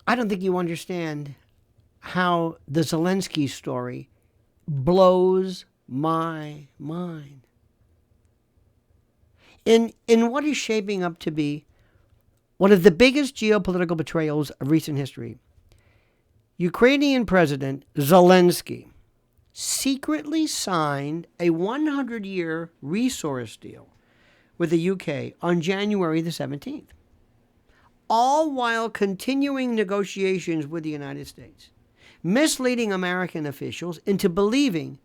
I don't think you understand how the Zelensky story blows my mind. In what is shaping up to be one of the biggest geopolitical betrayals of recent history, Ukrainian President Zelensky secretly signed a 100-year resource deal with the UK on January the 17th, all while continuing negotiations with the United States, misleading American officials into believing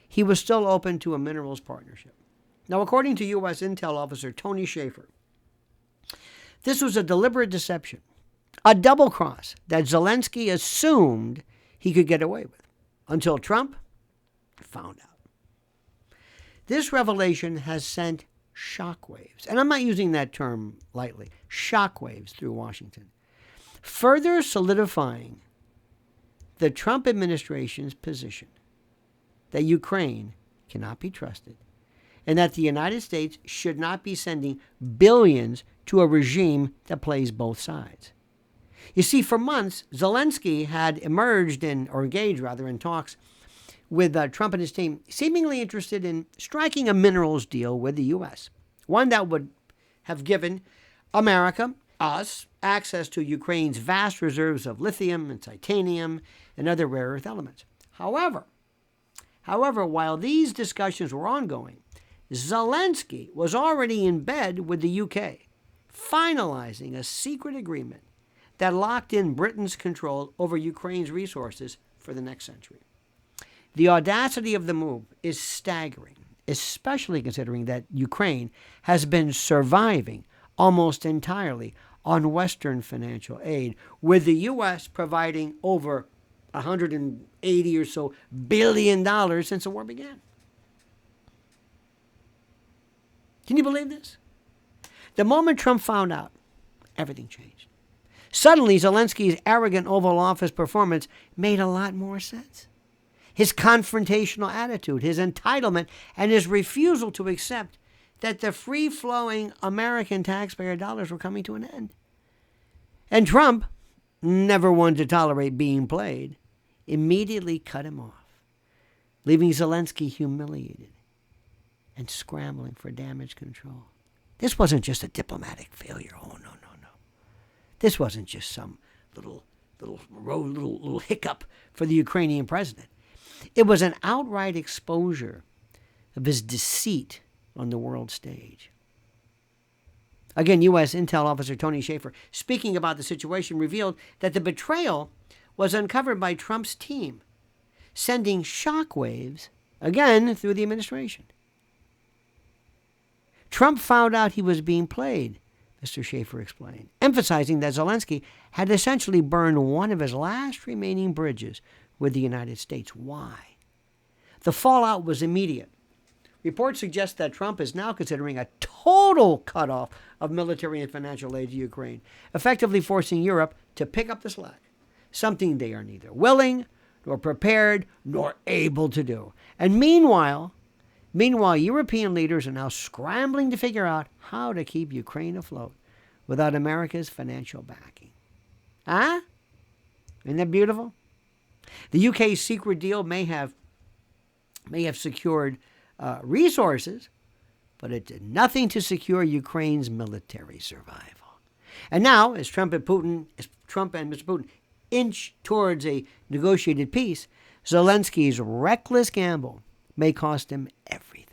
he was still open to a minerals partnership. Now, according to U.S. Intel officer Tony Shaffer, this was a deliberate deception, a double cross that Zelensky assumed he could get away with, until Trump found out. This revelation has sent shockwaves, and I'm not using that term lightly, shockwaves through Washington, further solidifying the Trump administration's position that Ukraine cannot be trusted and that the United States should not be sending billions to a regime that plays both sides. You see, for months, Zelensky had engaged in talks with Trump and his team, seemingly interested in striking a minerals deal with the U.S., one that would have given America, us, access to Ukraine's vast reserves of lithium and titanium and other rare earth elements. However, while these discussions were ongoing, Zelensky was already in bed with the UK, finalizing a secret agreement that locked in Britain's control over Ukraine's resources for the next century. The audacity of the move is staggering, especially considering that Ukraine has been surviving almost entirely on Western financial aid, with the U.S. providing over $180 or so billion since the war began. Can you believe this? The moment Trump found out, everything changed. Suddenly, Zelensky's arrogant Oval Office performance made a lot more sense. His confrontational attitude, his entitlement, and his refusal to accept that the free-flowing American taxpayer dollars were coming to an end. And Trump, never one to tolerate being played, immediately cut him off, leaving Zelensky humiliated and scrambling for damage control. This wasn't just a diplomatic failure. Oh, no. This wasn't just some little hiccup for the Ukrainian president. It was an outright exposure of his deceit on the world stage. Again, U.S. Intel officer Tony Shaffer, speaking about the situation, revealed that the betrayal was uncovered by Trump's team, sending shockwaves, again, through the administration. Trump found out he was being played, Mr. Shaffer explained, emphasizing that Zelensky had essentially burned one of his last remaining bridges with the United States. Why? The fallout was immediate. Reports suggest that Trump is now considering a total cutoff of military and financial aid to Ukraine, effectively forcing Europe to pick up the slack, something they are neither willing, nor prepared, nor able to do. And meanwhile, European leaders are now scrambling to figure out how to keep Ukraine afloat without America's financial backing. Huh? Isn't that beautiful? The UK's secret deal may have secured resources, but it did nothing to secure Ukraine's military survival. And now, as Trump and Mr. Putin inch towards a negotiated peace, Zelensky's reckless gamble may cost him everything.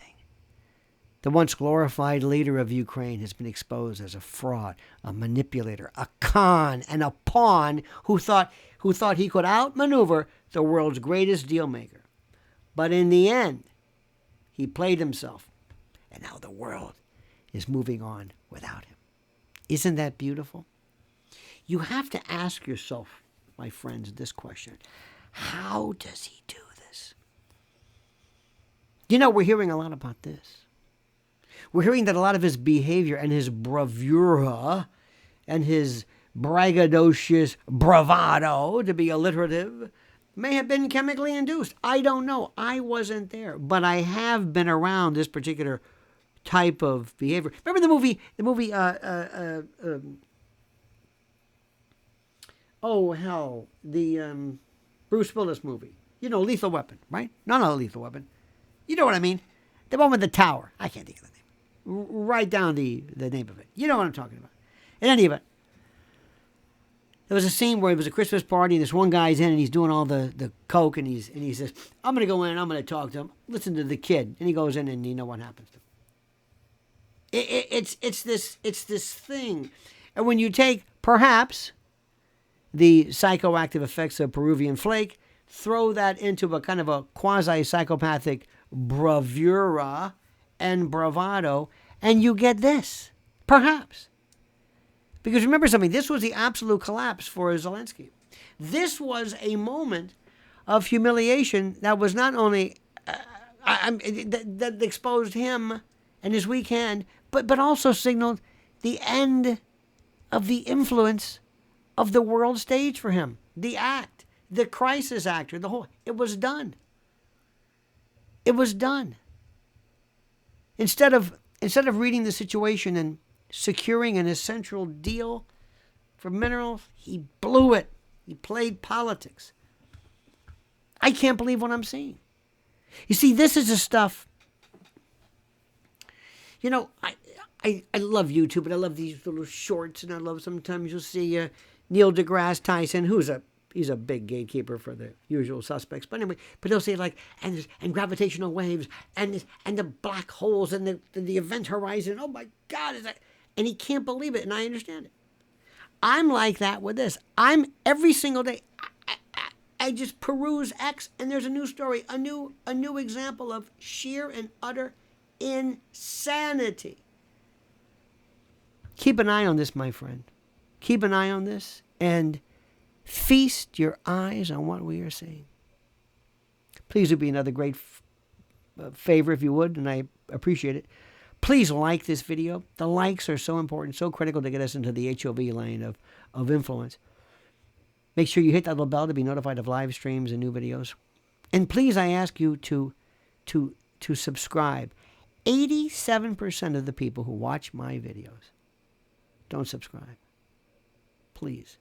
The once glorified leader of Ukraine has been exposed as a fraud, a manipulator, a con, and a pawn who thought he could outmaneuver the world's greatest deal maker. But in the end, he played himself, and now the world is moving on without him. Isn't that beautiful? You have to ask yourself, my friends, this question: how does he do this? You know, we're hearing a lot about this. We're hearing that a lot of his behavior and his bravura and his braggadocious bravado, to be alliterative, may have been chemically induced. I don't know. I wasn't there. But I have been around this particular type of behavior. Remember the movie Oh, hell. The Bruce Willis movie. You know, Lethal Weapon, right? No, not Lethal Weapon. You know what I mean? The one with the tower. I can't think of the name. Write down the name of it. You know what I'm talking about. In any event, there was a scene where it was a Christmas party, and this one guy's in, and he's doing all the coke, and he says, "I'm going to go in, and I'm going to talk to him. Listen to the kid." And he goes in, and you know what happens to him. It's this thing, and when you take perhaps the psychoactive effects of Peruvian flake, throw that into a kind of a quasi-psychopathic bravura and bravado, and you get this, perhaps. Because remember something, this was the absolute collapse for Zelensky. This was a moment of humiliation that was not only that exposed him and his weak hand, but also signaled the end of the influence of the world stage for him. The act, the crisis actor, the whole, it was done. It was done. Instead of reading the situation and securing an essential deal for minerals, he blew it. He played politics. I can't believe what I'm seeing. You see, this is the stuff. You know, I love YouTube, and I love these little shorts, and I love sometimes you'll see Neil deGrasse Tyson, he's a big gatekeeper for the usual suspects. But anyway, but they'll say like, and gravitational waves, and the black holes, and the event horizon. Oh my God, is that? And he can't believe it, and I understand it. I'm like that with this. I'm every single day. I just peruse X, and there's a new story, a new example of sheer and utter insanity. Keep an eye on this, my friend. Keep an eye on this, and feast your eyes on what we are seeing. Please do be another great favor if you would, and I appreciate it. Please like this video. The likes are so important, so critical to get us into the HOV lane of influence. Make sure you hit that little bell to be notified of live streams and new videos. And please, I ask you to subscribe. 87% of the people who watch my videos don't subscribe. Please,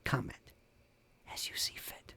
comment as you see fit.